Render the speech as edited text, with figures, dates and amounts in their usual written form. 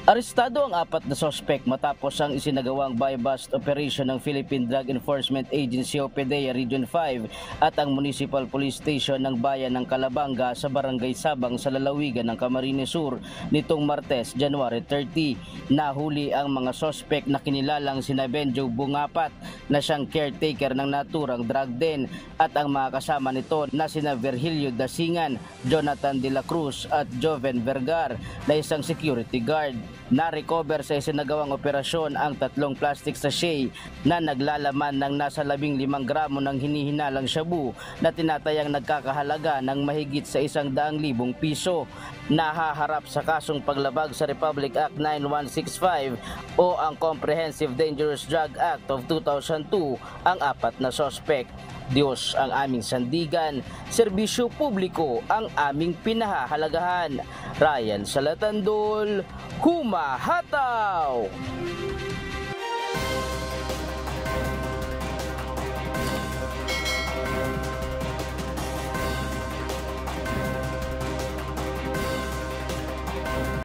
Arestado ang apat na sospek matapos ang isinagawang buy-bust operation ng Philippine Drug Enforcement Agency o PDEA Region 5 at ang Municipal Police Station ng Bayan ng Calabanga sa Barangay Sabang sa lalawigan ng Camarines Sur nitong Martes, January 30. Nahuli ang mga sospek na kinilalang sina Benjo Bungapat na siyang caretaker ng naturang drug den at ang mga kasama nito na sina Virgilio Dasingan, Jonathan De La Cruz at Joven Vergar na isang security guard. Na-recover sa isinagawang operasyon ang 3 plastic sachet na naglalaman ng nasa 15 gramo ng hinihinalang shabu na tinatayang nagkakahalaga ng mahigit sa 100,000 piso. Nahaharap sa kasong paglabag sa Republic Act 9165 o ang Comprehensive Dangerous Drug Act of 2002 ang apat na sospek. Diyos ang aming sandigan, serbisyo publiko ang aming pinahahalagahan. Ryan Salatandol, humahataw!